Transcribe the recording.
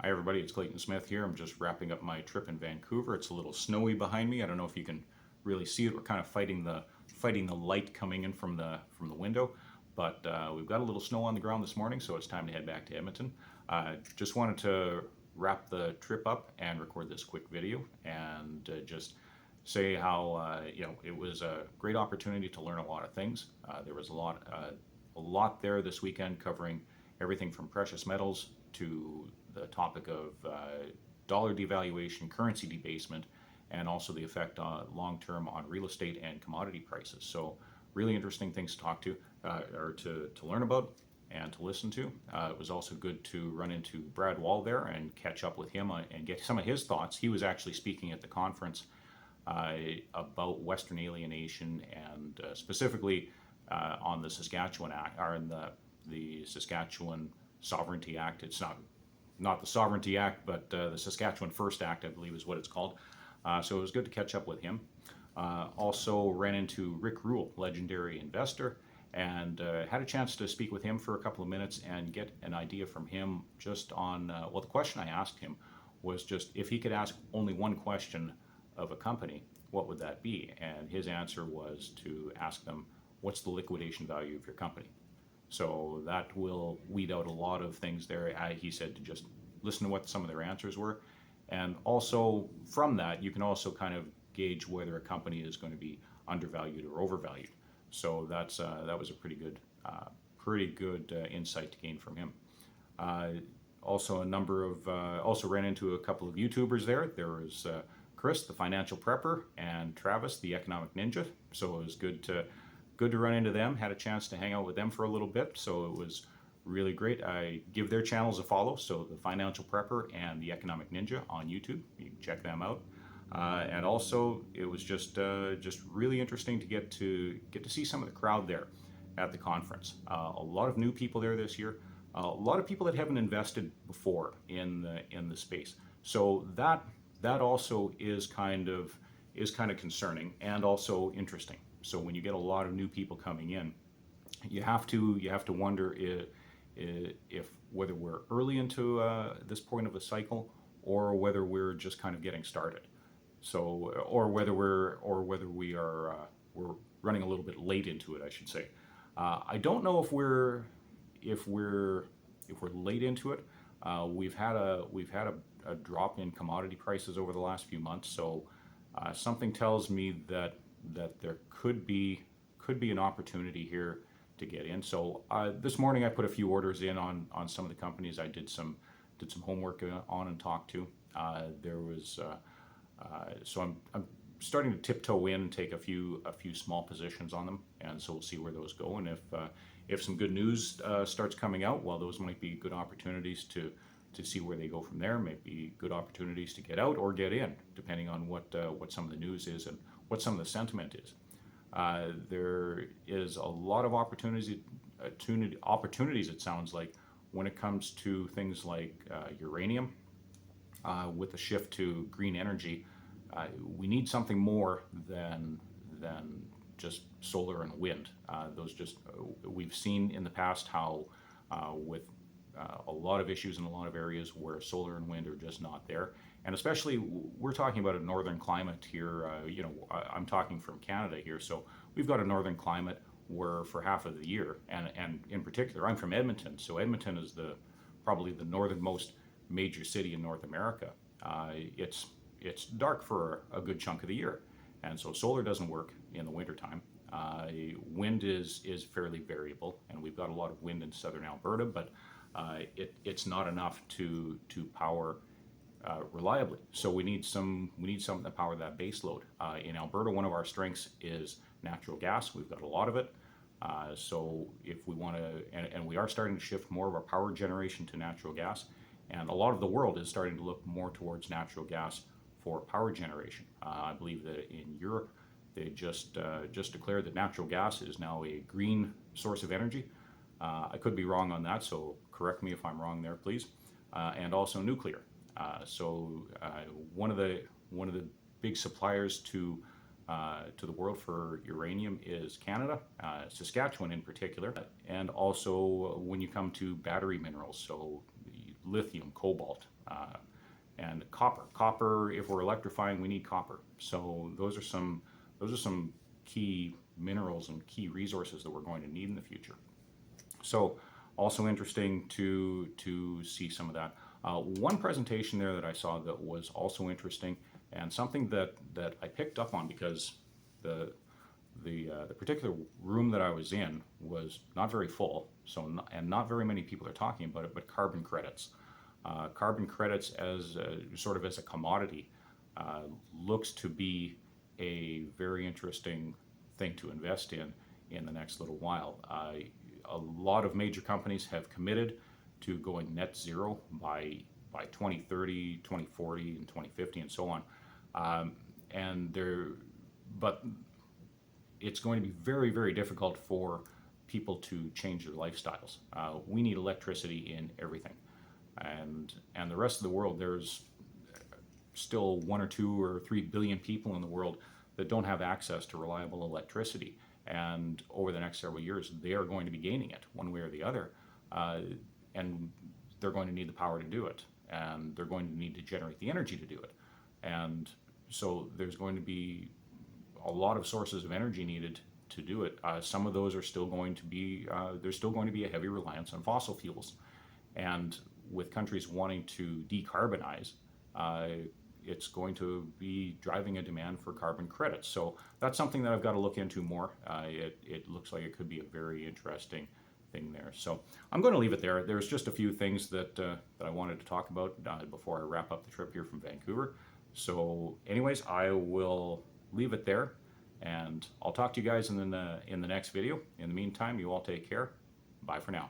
Hi everybody, it's Clayton Smith here. I'm just wrapping up my trip in Vancouver. It's a little snowy behind me. I don't know if you can really see it. We're kind of fighting the light coming in from the window, but we've got a little snow on the ground this morning, so it's time to head back to Edmonton. Just wanted to wrap the trip up and record this quick video and just say how it was a great opportunity to learn a lot of things. There was a lot there this weekend covering everything from precious metals to the topic of dollar devaluation, currency debasement, and also the effect on long-term on real estate and commodity prices. So really interesting things to talk to, or to learn about and to listen to. It was also good to run into Brad Wall there and catch up with him and get some of his thoughts. He was actually speaking at the conference about Western alienation and specifically on the Saskatchewan Act, or in the Saskatchewan Sovereignty Act. It's not the Sovereignty Act, but the Saskatchewan First Act, I believe is what it's called. So it was good to catch up with him. Also ran into Rick Rule, legendary investor, and had a chance to speak with him for a couple of minutes and get an idea from him just on, well, the question I asked him was just if he could ask only one question of a company, what would that be? And his answer was to ask them, what's the liquidation value of your company? So that will weed out a lot of things there. He said to just listen to what some of their answers were. And also from that, you can also kind of gauge whether a company is going to be undervalued or overvalued. So that was a pretty good insight to gain from him. Also also ran into a couple of YouTubers there. There was Chris, the financial prepper, and Travis, the economic ninja. So it was good to run into them. Had a chance to hang out with them for a little bit, so it was really great. I give their channels a follow, so the Financial Prepper and the Economic Ninja on YouTube. You can check them out. And also, it was just really interesting to get to see some of the crowd there at the conference. A lot of new people there this year. A lot of people that haven't invested before in the space. So that also is kind of concerning and also interesting. So when you get a lot of new people coming in, you have to wonder if whether we're early into this point of a cycle or whether we're just kind of getting started. So or whether we are we're running a little bit late into it, I should say. I don't know if we're late into it. We've had a drop in commodity prices over the last few months, so something tells me that there could be an opportunity here to get in. So this morning I put a few orders in on some of the companies I did some homework on and talked to. So I'm starting to tiptoe in and take a few small positions on them, and so we'll see where those go. And if some good news starts coming out, well, those might be good opportunities to see where they go from there. Maybe good opportunities to get out or get in, depending on what some of the news is and what some of the sentiment is. There is a lot of opportunities, it sounds like, when it comes to things like uranium. With the shift to green energy, we need something more than just solar and wind. We've seen in the past how with a lot of issues in a lot of areas where solar and wind are just not there. And especially, we're talking about a northern climate here. I'm talking from Canada here, so we've got a northern climate where for half of the year, and in particular, I'm from Edmonton, so Edmonton is probably the northernmost major city in North America. It's dark for a good chunk of the year, and so solar doesn't work in the wintertime. Wind is fairly variable, and we've got a lot of wind in southern Alberta, but it's not enough to power reliably. So we need something to power that base load. In Alberta, one of our strengths is natural gas. We've got a lot of it. So if we want to, and we are starting to shift more of our power generation to natural gas, and a lot of the world is starting to look more towards natural gas for power generation. I believe that in Europe, they just declared that natural gas is now a green source of energy. I could be wrong on that, so correct me if I'm wrong there, please. And also nuclear. So one of the big suppliers to the world for uranium is Canada, Saskatchewan in particular, and also when you come to battery minerals, so lithium, cobalt, and copper. Copper, if we're electrifying, we need copper. So those are some key minerals and key resources that we're going to need in the future. So also interesting to see some of that. One presentation there that I saw that was also interesting, and something that I picked up on because the particular room that I was in was not very full, and not very many people are talking about it, but carbon credits. Carbon credits as sort of as a commodity looks to be a very interesting thing to invest in the next little while. A lot of major companies have committed to going net zero by 2030, 2040, and 2050, and so on. But it's going to be very, very difficult for people to change their lifestyles. We need electricity in everything, and the rest of the world, there's still 1 or 2 or 3 billion people in the world that don't have access to reliable electricity. And over the next several years, they are going to be gaining it one way or the other, and they're going to need the power to do it, and they're going to need to generate the energy to do it. And so there's going to be a lot of sources of energy needed to do it. Some of those are still going to be, there's still going to be a heavy reliance on fossil fuels. And with countries wanting to decarbonize, it's going to be driving a demand for carbon credits. So that's something that I've got to look into more. It looks like it could be a very interesting thing there. So I'm going to leave it there. There's just a few things that I wanted to talk about before I wrap up the trip here from Vancouver. So anyways, I will leave it there, and I'll talk to you guys in the next video. In the meantime, you all take care. Bye for now.